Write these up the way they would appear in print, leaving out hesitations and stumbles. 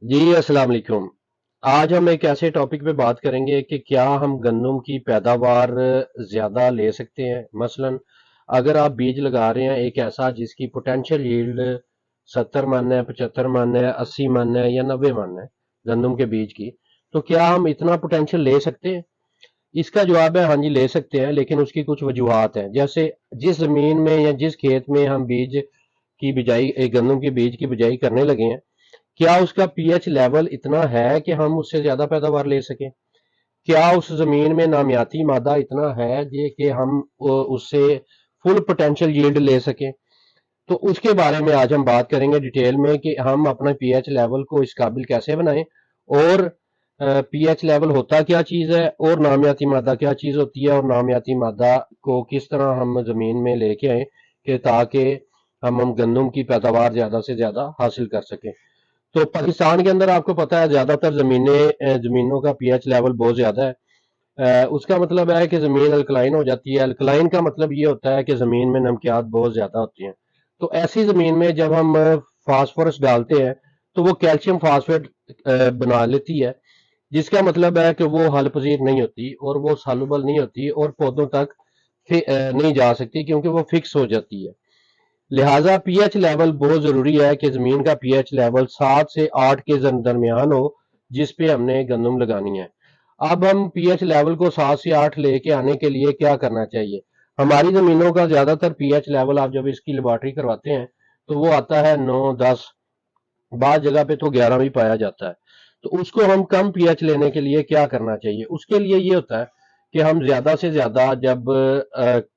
جی अस्सलाम वालेकुम। आज हम एक ऐसे टॉपिक पे बात करेंगे कि क्या हम गंदम की पैदावार ज्यादा ले सकते हैं। मसलन अगर आप बीज लगा रहे हैं एक ऐसा जिसकी पोटेंशियल यील्ड 70 मन है, 75 मन है, 80 मन है या 90 मन है गंदम के बीज की, तो क्या हम इतना पोटेंशियल ले सकते हैं? इसका जवाब है हाँ जी, ले सकते हैं, लेकिन उसकी कुछ वजूहात हैं। जैसे जिस जमीन में या जिस खेत में हम बीज की बिजाई गंदम के बीज की बिजाई करने लगे हैं, क्या उसका पीएच लेवल इतना है कि हम उससे ज्यादा पैदावार ले सकें? क्या उस जमीन में नामियाती मादा इतना है ये कि हम उससे फुल पोटेंशियल यील्ड ले सकें? तो उसके बारे में आज हम बात करेंगे डिटेल में कि हम अपना पीएच लेवल को इस काबिल कैसे बनाएं, और पीएच लेवल होता क्या चीज है और नामियाती मादा क्या चीज होती है, और नामियाती मादा को किस तरह हम जमीन में लेके आए कि ताकि हम गंदम की पैदावार ज्यादा से ज्यादा हासिल कर सकें। तो पाकिस्तान के अंदर आपको पता है ज्यादातर जमीनों का पीएच लेवल बहुत ज्यादा है। उसका मतलब है कि जमीन अल्कलाइन हो जाती है। अल्कलाइन का मतलब ये होता है कि जमीन में नमकियात बहुत ज्यादा होती हैं। तो ऐसी जमीन में जब हम फास्फोरस डालते हैं तो वो कैल्शियम फास्फेट बना लेती है, जिसका मतलब है कि वो हल पजीर नहीं होती और वो सॉल्युबल नहीं होती और पौधों तक नहीं जा सकती, क्योंकि वो फिक्स हो जाती है। लिहाजा पीएच लेवल बहुत जरूरी है कि जमीन का पीएच लेवल 7 से 8 के दरमियान हो जिस पे हमने गंदम लगानी है। अब हम पीएच लेवल को 7 से 8 लेके आने के लिए क्या करना चाहिए? हमारी जमीनों का ज्यादातर पीएच लेवल आप जब इसकी लेबोरेटरी करवाते हैं तो वो आता है 9, 10, बाद जगह पे तो 11 भी पाया जाता है। तो उसको हम कम पीएच लेने के लिए क्या करना चाहिए? उसके लिए ये होता है कि हम ज्यादा से ज्यादा जब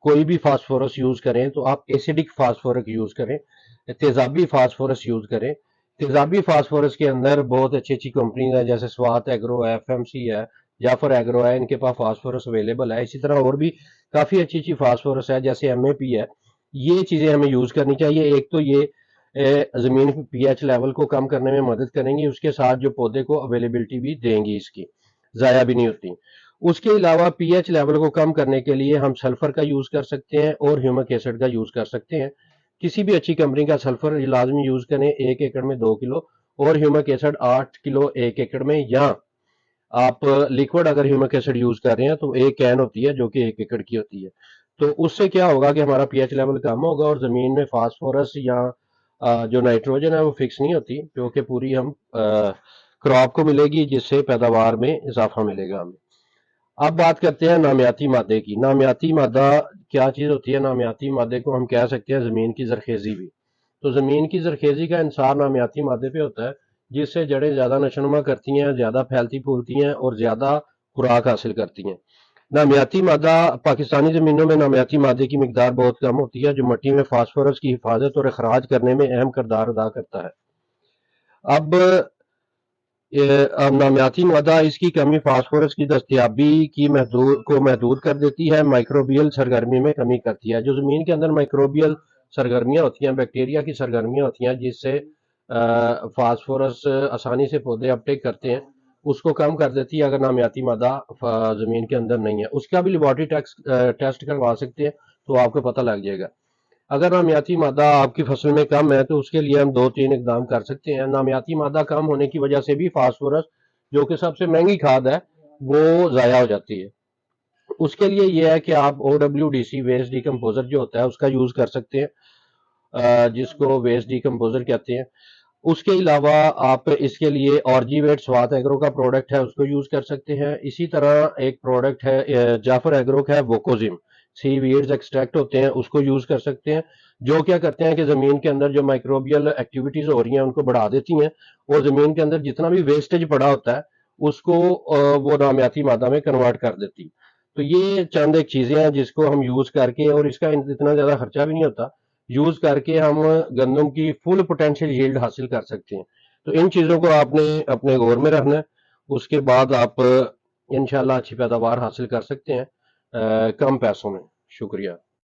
कोई भी फास्फोरस यूज करें तो आप एसिडिक फास्फोरस यूज करें, तेजाबी फास्फोरस यूज करें। तेजाबी फास्फोरस के अंदर बहुत अच्छी अच्छी कंपनीज है, जैसे स्वात एग्रो है, एफएमसी है, जाफर एग्रो है, इनके पास फास्फोरस अवेलेबल है। इसी तरह और भी काफी अच्छी अच्छी फास्फोरस है, जैसे एमएपी है। ये चीजें हमें यूज करनी चाहिए। एक तो ये जमीन की पीएच लेवल को कम करने में मदद करेंगी, उसके साथ जो पौधे को अवेलेबिलिटी भी देंगी, इसकी जाया भी नहीं होती। उसके अलावा पीएच लेवल को कम करने के लिए हम सल्फर का यूज कर सकते हैं और ह्यूमिक एसिड का यूज कर सकते हैं। किसी भी अच्छी कंपनी का सल्फर लाजमी यूज करें 1 एकड़ में 2 किलो, और ह्यूमिक एसिड 8 किलो 1 एकड़ में। या आप लिक्विड अगर ह्यूमिक एसिड यूज कर रहे हैं तो एक कैन होती है जो कि 1 एकड़ की होती है। तो उससे क्या होगा कि हमारा पीएच लेवल कम होगा और जमीन में फास्फोरस या जो नाइट्रोजन है वो फिक्स नहीं होती, जो कि पूरी हम क्रॉप को मिलेगी, जिससे पैदावार में इजाफा मिलेगा हमें। अब बात करते हैं नामियाती मादे की। नामियाती मादा क्या चीज होती है? नामियाती मादे को हम कह सकते हैं जमीन की जरखेजी भी। तो जमीन की जरखेजी का इंसार नामियाती मादे पे होता है, जिससे जड़ें ज्यादा नशोनुमा करती हैं, ज्यादा फैलती फूलती हैं और ज्यादा खुराक हासिल करती हैं। नामियाती मादा पाकिस्तानी जमीनों में नामियाती मादे की मिकदार बहुत कम होती है, जो मिट्टी में फास्फोरस की हिफाजत और अखराज करने में अहम किरदार अदा करता है। अब नामियाती मादा इसकी कमी फास्फोरस की दस्तियाबी की महदूद कर देती है, माइक्रोबियल सरगर्मी में कमी करती है। जो जमीन के अंदर माइक्रोबियल सरगर्मियां होती हैं, बैक्टीरिया की सरगर्मियां होती हैं, जिससे फास्फोरस आसानी से पौधे अपटेक करते हैं, उसको कम कर देती है अगर नामियाती मादा जमीन के अंदर नहीं है। उसका भी लेबोरेटरी टेस्ट करवा सकते हैं तो आपको पता लग जाएगा। अगर नामियाती मादा आपकी फसल में कम है तो उसके लिए हम 2-3 इकदाम कर सकते हैं। नामियाती मादा कम होने की वजह से भी फास्फोरस, जो कि सबसे महंगी खाद है, वो जाया हो जाती है। उसके लिए यह है कि आप OWDC वेस्ट डिकम्पोजर जो होता है उसका यूज कर सकते हैं, जिसको वेस्ट डिकम्पोजर कहते हैं। उसके अलावा आप इसके लिए ऑर्जीवेट स्वात एग्रो का प्रोडक्ट है उसको यूज कर सकते हैं। इसी तरह एक प्रोडक्ट है जाफर एग्रो का है वोकोजिम, सी वीड्स एक्सट्रैक्ट होते हैं, उसको यूज कर सकते हैं। जो क्या करते हैं कि जमीन के अंदर जो माइक्रोबियल एक्टिविटीज हो रही हैं उनको बढ़ा देती हैं, और जमीन के अंदर जितना भी वेस्टेज पड़ा होता है उसको वो नामियाती मादा में कन्वर्ट कर देती। तो ये चंद एक चीजें हैं जिसको हम यूज करके, और इसका इतना ज्यादा खर्चा भी नहीं होता, यूज करके हम गंदम की फुल पोटेंशियल यील्ड हासिल कर सकते हैं। तो इन चीजों को आपने अपने गौर में रखना है। उसके बाद आप इंशाल्लाह अच्छी पैदावार हासिल कर सकते हैं कम पैसों में। शुक्रिया।